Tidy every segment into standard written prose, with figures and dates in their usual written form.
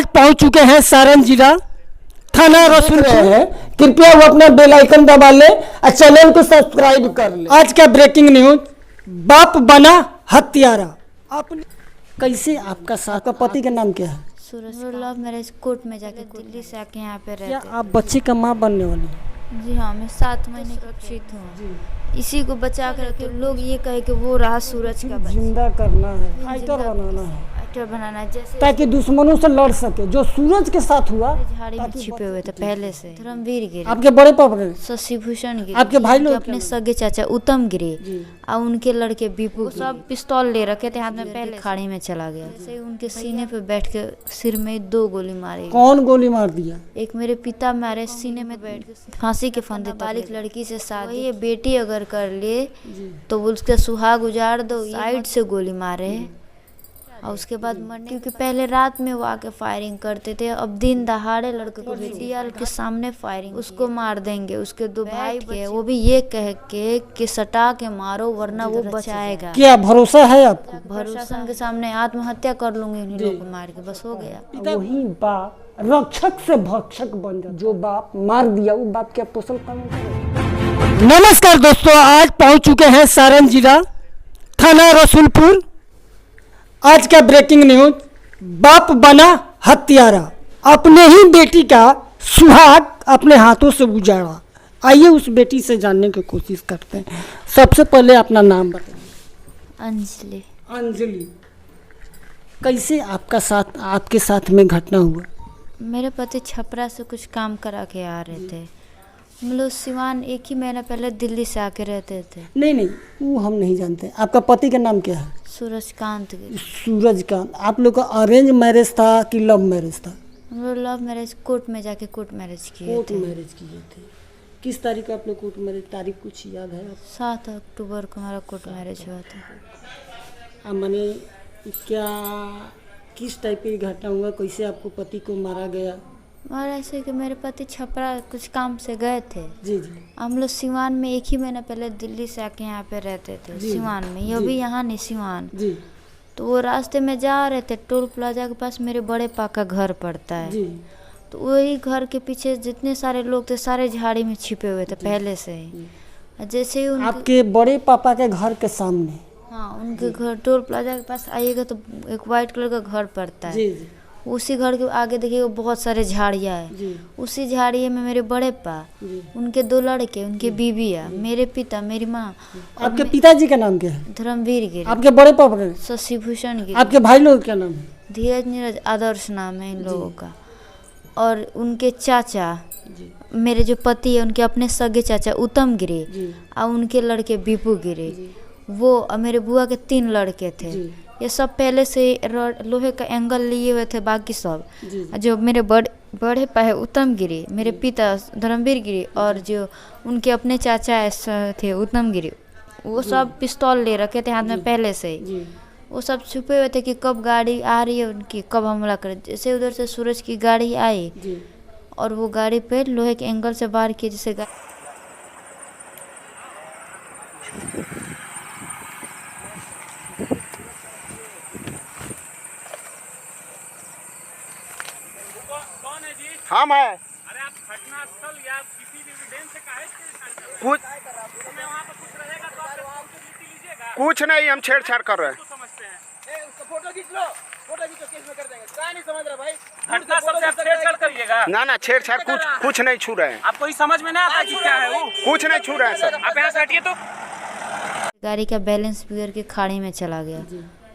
आज पहुंच चुके हैं सारण जिला थाना रसूलपुर हैं। कृपया वो अपना बेल आइकन दबा ले और चैनल को सब्सक्राइब कर ले। आज का ब्रेकिंग न्यूज, बाप बना हत्यारा। आपने कैसे आपका साथ का पति का नाम क्या है? सूरज लव मैरिज कोर्ट में जाके दिल्ली से आके यहाँ पे रहते क्या हैं। आप बच्चे का माँ बनने वाली हैं? जी हाँ, मैं 7 महीने सुरक्षित हूँ। इसी को बचा कर तो लोग ये कहे कि वो रहा सूरज का बच्चा। जिंदा करना है, फाइटर बनाना है, एक्टर बनाना है, जैसे ताकि दुश्मनों से लड़ सके। जो सूरज के साथ हुआ, झाड़ी में छिपे हुए थे पहले से। धर्मवीर गिरी, आपके बड़े पापा के, शशि भूषण गिरी, आपके भाई लोग अपने सगे चाचा उत्तम गिरी और उनके लड़के विपू, सब पिस्तौल ले रखे थे हाथ में, पहले खाड़ी में चला गया। जैसे उनके सीने पे बैठ के सिर में 2 गोली मारी। कौन गोली मार दिया? एक मेरे पिता मारे सीने में बैठ के फांसी के फंदे। नाबालिग लड़की से शादी, ये बेटी अगर कर ले तो उसका सुहाग उजाड़ दो। साइड से गोली मारे और उसके बाद मरने, क्योंकि पहले रात में वो आके फायरिंग करते थे, अब दिन दहाड़े लड़के को सीआर के सामने फायरिंग, उसको मार देंगे। उसके 2 भाई के, वो भी ये कह के कि सटा के मारो वरना वो बचाएगा। क्या भरोसा है आपको? भरोसा के सामने आत्महत्या कर लूंगी उन्हीं लोगों को मार के, बस हो गया। वही बाप रक्षक से भक्षक बन जाता। जो बाप मार दिया वो बाप क्या पोषण पालन करे? नमस्कार दोस्तों, आज पहुंच चुके हैं सारण जिला थाना रसूलपुर। आज का ब्रेकिंग न्यूज, बाप बना हत्यारा। अपने ही बेटी का सुहाग अपने हाथों से उजाड़ा। आइए उस बेटी से जानने की कोशिश करते हैं। सबसे पहले अपना नाम बताइए। अंजलि। अंजलि, कैसे आपके साथ में घटना हुआ? मेरे पति छपरा से कुछ काम करा के आ रहे थे। हम लोग सिवान 1 ही महीना पहले दिल्ली से आके रहते थे। नहीं, वो हम नहीं जानते। आपका पति का नाम क्या है? सूरजकांत। सूरजकांत। आप लोग का अरेंज मैरिज था कि लव मैरिज था? हम लोग लव मैरिज कोर्ट में जाके कोर्ट मैरिज किए कोर्ट थे। मैरिज किए थे। किस तारीख को आप लोग कोर्ट मैरिज? तारीख कुछ याद है? 7 अक्टूबर को हमारा कोर्ट मैरिज हुआ था। माने क्या किस टाइप की घटना हुआ? कैसे आपको पति को मारा गया? और ऐसे कि मेरे पति छपरा कुछ काम से गए थे। जी। हम लोग सिवान में 1 ही महीना पहले दिल्ली से आके यहाँ पे रहते थे। सिवान में, ये भी यहाँ नहीं, सिवान। जी। तो वो रास्ते में जा रहे थे, टोल प्लाजा के पास मेरे बड़े पापा का घर पड़ता है। जी। तो वही घर के पीछे जितने सारे लोग थे सारे झाड़ी में छिपे हुए थे पहले से ही। जैसे ही आपके बड़े पापा के घर के सामने? हाँ, उनके घर टोल प्लाजा के पास आइएगा तो एक वाइट कलर का घर पड़ता है। जी। उसी घर के आगे देखिएगा बहुत सारे झाड़ियाँ है। उसी झाड़िए में मेरे बड़े पापा, उनके 2 लड़के, उनके बीबिया, मेरे पिता, मेरी माँ। आपके पिताजी का नाम क्या है? धर्मवीर गिरी। आपके बड़े पापा का? शशि भूषण गिरी। आपके भाई लोग क्या नाम है? धीरज नीरज आदर्श नाम है इन लोगों का। और उनके चाचा, मेरे जो पति है उनके अपने सगे चाचा उत्तम गिरी और उनके लड़के विपू गिरी, वो और मेरे बुआ के 3 लड़के थे। ये सब पहले से लोहे का एंगल लिए हुए थे। बाकी सब जो मेरे बड़े पाए उत्तम गिरी, मेरे पिता धर्मवीर गिरी और जो उनके अपने चाचा थे उत्तम गिरी, वो सब पिस्तौल ले रखे थे हाथ में पहले से ही। वो सब छुपे हुए थे कि कब गाड़ी आ रही है उनकी, कब हमला करे। जैसे उधर से सूरज की गाड़ी आई और वो गाड़ी पे लोहे के एंगल से वार किए। जैसे हम है। अरे आप घटनास्थल या किसी भी एविडेंस से काहे कुछ में वहाँ पर कुछ रहेगा तो आप रिस्पॉन्सिबिलिटी लीजिएगा। कुछ नहीं, हम छेड़छाड़ कर रहे हैं। तो समझते हैं उसका फोटो खींच लो, फोटो खींचो, केस में कर देंगे। क्या नहीं समझ रहा भाई? घटना सबसे आप छेड़छाड़ करिएगा। ना छेड़छाड़ कुछ नहीं छू रहे हैं। आपको ही समझ में नहीं आता कि क्या है वो। कुछ नहीं छू रहे हैं सर। आप यहाँ से हटिए तो। गाड़ी का बैलेंस बिगड़ के खाड़ी में चला गया।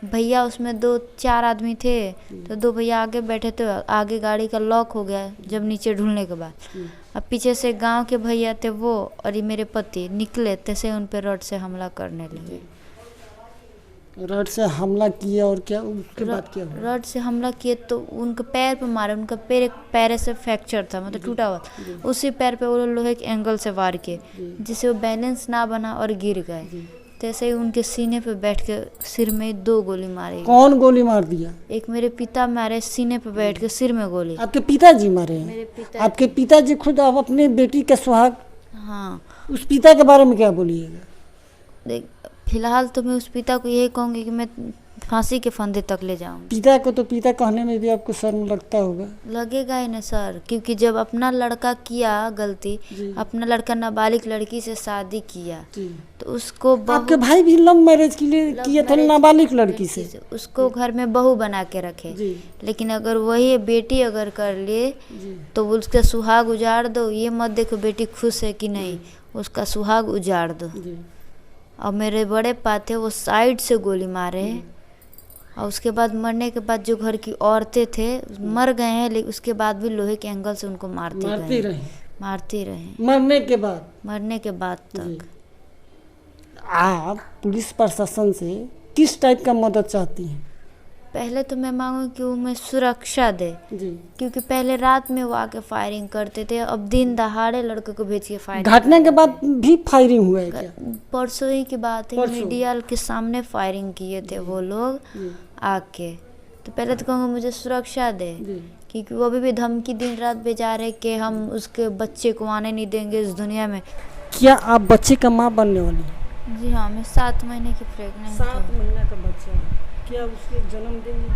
भैया उसमें 2-4 आदमी थे, तो 2 भैया आगे बैठे थे। आगे गाड़ी का लॉक हो गया जब नीचे ढूंढने के बाद। अब पीछे से गांव के भैया थे वो और ये मेरे पति निकले, तैसे उन पे रॉड से हमला करने लगे। रॉड से हमला किया और क्या उसके बाद क्या हुआ? रॉड से हमला किए तो उनके पैर पे मारे। उनका पैर से फ्रैक्चर था, मतलब टूटा हुआ। उसी पैर पे वो लोहे के एंगल से वार किए, जिससे वो बैलेंस ना बना और गिर गए। तैसे ही उनके सीने पे बैठ के सिर में 2 गोली मारी। कौन गोली मार दिया? एक मेरे पिता मारे, सीने पे बैठ के सिर में गोली। आपके पिताजी मारे हैं? मेरे पिता। आपके पिताजी खुद आप अपने बेटी का सुहाग? हाँ। उस पिता के बारे में क्या बोलिएगा? देख, फिलहाल तो मैं उस पिता को यही कहूँगी कि मैं फांसी के फंदे तक ले जाऊंगी। पिता को तो पिता कहने में भी आपको शर्म लगता होगा। लगेगा ही ना सर, क्योंकि जब अपना लड़का किया गलती, अपना लड़का नाबालिग लड़की से शादी किया तो उसको आपके भाई भी लव मैरिज के लिए किए थे नाबालिग लड़की से। उसको घर में बहू बना के रखे। लेकिन अगर वही बेटी अगर कर ले तो उसका सुहाग उजाड़ दो, ये मत देखो बेटी खुश है कि नहीं, उसका सुहाग उजाड़ दो। और मेरे बड़े पाते वो साइड से गोली मारे, और उसके बाद मरने के बाद जो घर की औरतें थे मर गए हैं, लेकिन उसके बाद भी लोहे के एंगल से उनको मारते रहे मरने के बाद तक। आप पुलिस प्रशासन से किस टाइप का मदद चाहती हैं? पहले तो मैं मांगू कि वो मैं सुरक्षा दे, क्योंकि पहले रात में वो आके फायरिंग करते थे, अब दिन दहाड़े लड़के को भेज के फायरिंग। घटना के बाद भी फायरिंग हुआ है क्या? परसों ही की बात है, मीडिया के सामने फायरिंग किए थे वो लोग आके। तो पहले तो कहूँगा मुझे सुरक्षा दे, क्योंकि वो अभी भी धमकी दिन रात भेजा रहे कि हम उसके बच्चे को आने नहीं देंगे इस दुनिया में। क्या आप बच्चे का माँ बनने वाली हैं? जी हाँ, मैं 7 महीने की प्रेग्नेंट हूँ। 7 महीना का बच्चा है, क्या उसके जन्म देंगे?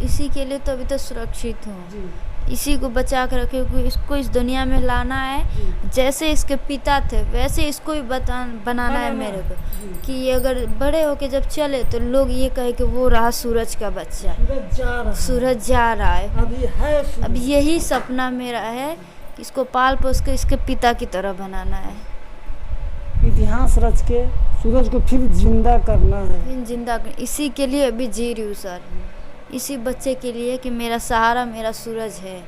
इसी के लिए तो अभी तो सुरक्षित हूँ, इसी को बचा कर रखे, क्योंकि इसको इस दुनिया में लाना है। जैसे इसके पिता थे वैसे इसको भी बनाना है मेरे को, कि ये अगर बड़े होके जब चले तो लोग ये कहे कि वो रहा सूरज का बच्चा, सूरज जा रहा है। अब यही सपना मेरा है कि इसको पाल पोस के इसके पिता की तरह बनाना है, इतिहास रच के सूरज को फिर जिंदा करना है। फिर जिंदा कर, इसी के लिए अभी जी रही हूँ सर, इसी बच्चे के लिए कि मेरा सहारा मेरा सूरज है,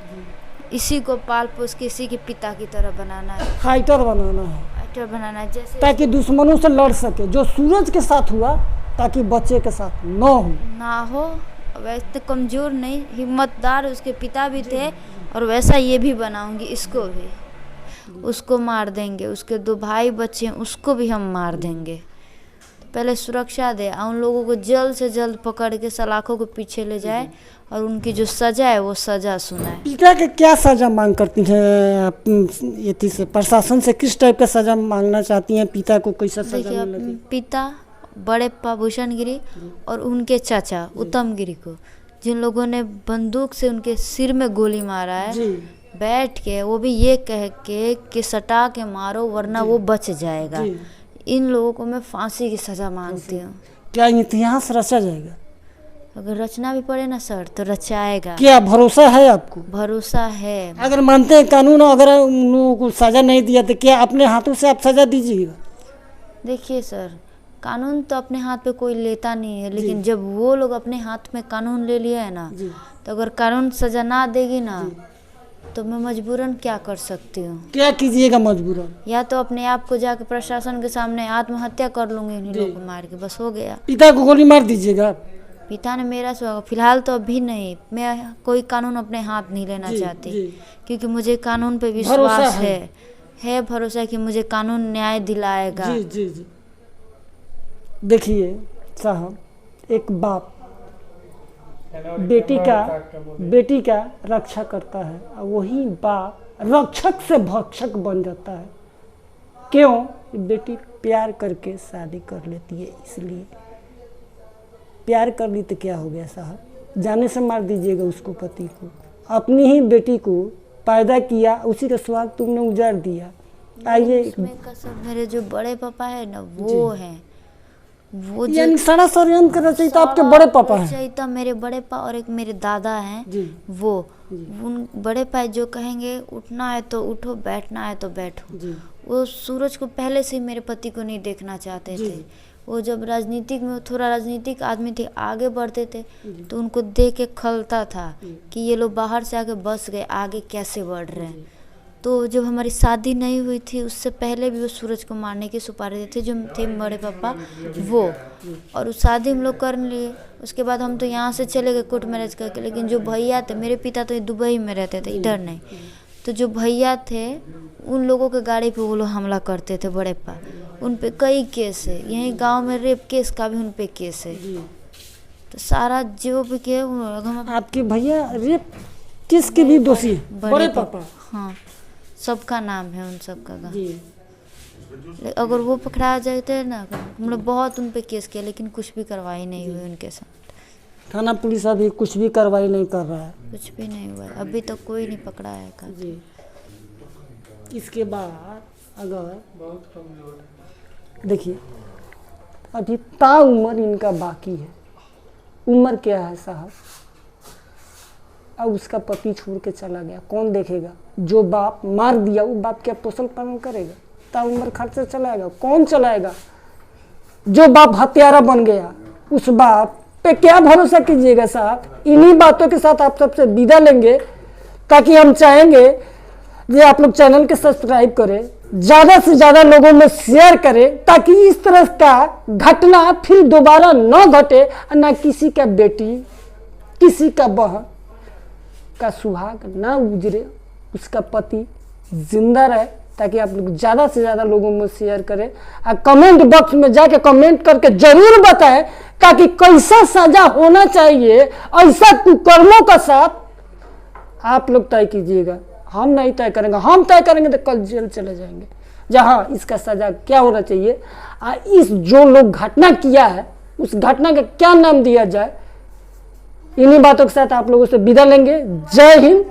इसी को पाल पोस के इसी के पिता की तरह बनाना है, फाइटर बनाना है, जैसे ताकि दुश्मनों से लड़ सके। जो सूरज के साथ हुआ ताकि बच्चे के साथ ना हो। वैसे तो कमजोर नहीं, हिम्मतदार उसके पिता भी थे, और वैसा ये भी बनाऊंगी, इसको भी। उसको मार देंगे, उसके 2 भाई बच्चे हैं उसको भी हम मार देंगे। पहले सुरक्षा दे, उन लोगों को जल्द से जल्द पकड़ के सलाखों को पीछे ले जाए, और उनकी जो सजा है वो सजा सुनाए। पिता के क्या सजा मांग करती हैं आप? ये से प्रशासन से किस टाइप का सजा मांगना चाहती हैं? पिता को कैसा सजा मिलना चाहिए? पिता बड़े भूषण गिरी और उनके चाचा उत्तम गिरी को, जिन लोगों ने बंदूक से उनके सिर में गोली मारा है, बैठ के वो भी ये कह के कि सटा के मारो वरना वो बच जाएगा, इन लोगों को मैं फांसी की सजा मांगती हूँ। क्या इतिहास रचा जाएगा? अगर रचना भी पड़े ना सर तो रचाएगा। क्या भरोसा है आपको? भरोसा है। अगर मानते हैं कानून, अगर उन लोगों को सजा नहीं दिया तो क्या अपने हाथों से आप सजा दीजिएगा? देखिए सर, कानून तो अपने हाथ पे कोई लेता नहीं है, लेकिन जब वो लोग अपने हाथ में कानून ले लिया है ना, तो अगर कानून सजा ना देगी ना तो मैं मजबूरन क्या कर सकती हूँ? क्या कीजिएगा मजबूरन? या तो अपने आप को जाके प्रशासन के सामने आत्महत्या कर लूंगी, इन्हीं लोगों को मार के, बस हो गया। पिता को गोली मार दीजिएगा? पिता ने मेरा फिलहाल तो अभी नहीं, मैं कोई कानून अपने हाथ नहीं लेना चाहती, क्योंकि मुझे कानून पे विश्वास है भरोसा कि मुझे कानून न्याय दिलाएगा। जी। देखिए साहब, एक बाप बेटी का रक्षा करता है, और वही बाप रक्षक से भक्षक बन जाता है। क्यों? बेटी प्यार करके शादी कर लेती है, इसलिए। प्यार कर ली तो क्या हो गया साहब? जाने से मार दीजिएगा उसको, पति को। अपनी ही बेटी को पैदा किया, उसी का सुहाग तुमने उजाड़ दिया। आइए, मेरे जो बड़े पापा है ना वो हैं, वो यानी सारा षड्यंत्र रचयिता आपके बड़े पापा हैं? रचयिता मेरे बड़े पापा और एक मेरे दादा हैं। वो उन बड़े पापा जो कहेंगे उठना है तो उठो, बैठना है तो बैठो। वो सूरज को पहले से मेरे पति को नहीं देखना चाहते थे। वो जब राजनीतिक में थोड़ा राजनीतिक आदमी थे, आगे बढ़ते थे, तो उनको देख के खलता था कि ये लोग बाहर से आके बस गए, आगे कैसे बढ़ रहे हैं। तो जब हमारी शादी नहीं हुई थी उससे पहले भी वो सूरज को मारने की सुपारी देते जो थे बड़े पापा वो, और उस शादी हम लोग कर लिए। उसके बाद हम तो यहाँ से चले गए कोर्ट मैरिज करके, लेकिन जो भैया थे, मेरे पिता तो दुबई में रहते थे, इधर नहीं, तो जो भैया थे उन लोगों के गाड़ी पे वो लोग हमला करते थे बड़े पापा। उन पे कई केस है, यहीं गांव में रेप केस का भी उन पे केस है। तो सारा जो भी के आपके भैया रेप केस के भी दोषी है? बड़े पापा, हाँ, सबका नाम है उन सबका। अगर वो पकड़ा जाते ना, हम लोग बहुत उन पे केस किया लेकिन कुछ भी कार्रवाई नहीं हुई उनके साथ। थाना पुलिस अभी कुछ भी कार्रवाई नहीं कर रहा है। कुछ भी नहीं हुआ, अभी तक कोई नहीं पकड़ा है का। जी। इसके बाद अगर देखिए अभी ताउम्र इनका बाकी है। उम्र क्या है साहब? अब उसका पति छोड़ के चला गया, कौन देखेगा? जो बाप मार दिया वो बाप क्या पोषण पालन करेगा? ताउम्र खर्चा चलाएगा, कौन चलाएगा? जो बाप हत्यारा बन गया उस बाप पे क्या भरोसा कीजिएगा साहब? इन्हीं बातों के साथ आप सबसे विदा लेंगे, ताकि हम चाहेंगे कि आप लोग चैनल के सब्सक्राइब करें, ज़्यादा से ज़्यादा लोगों में शेयर करें, ताकि इस तरह का घटना फिर दोबारा न घटे, ना किसी का बेटी, किसी का बहन का सुहाग ना उजरे, उसका पति जिंदा रहे, ताकि आप लोग ज़्यादा से ज़्यादा लोगों में शेयर करें। और कमेंट बॉक्स में जाके कमेंट करके जरूर बताएं, ताकि कैसा सजा होना चाहिए ऐसा कुकर्मों का साथ आप लोग तय कीजिएगा। हम नहीं तय करेंगे, हम तय करेंगे तो कल जेल चले जाएंगे, जहाँ इसका सजा क्या होना चाहिए। इस जो लोग घटना किया है उस घटना का क्या नाम दिया जाए, इन्हीं बातों के साथ आप लोगों से विदा लेंगे। जय हिंद,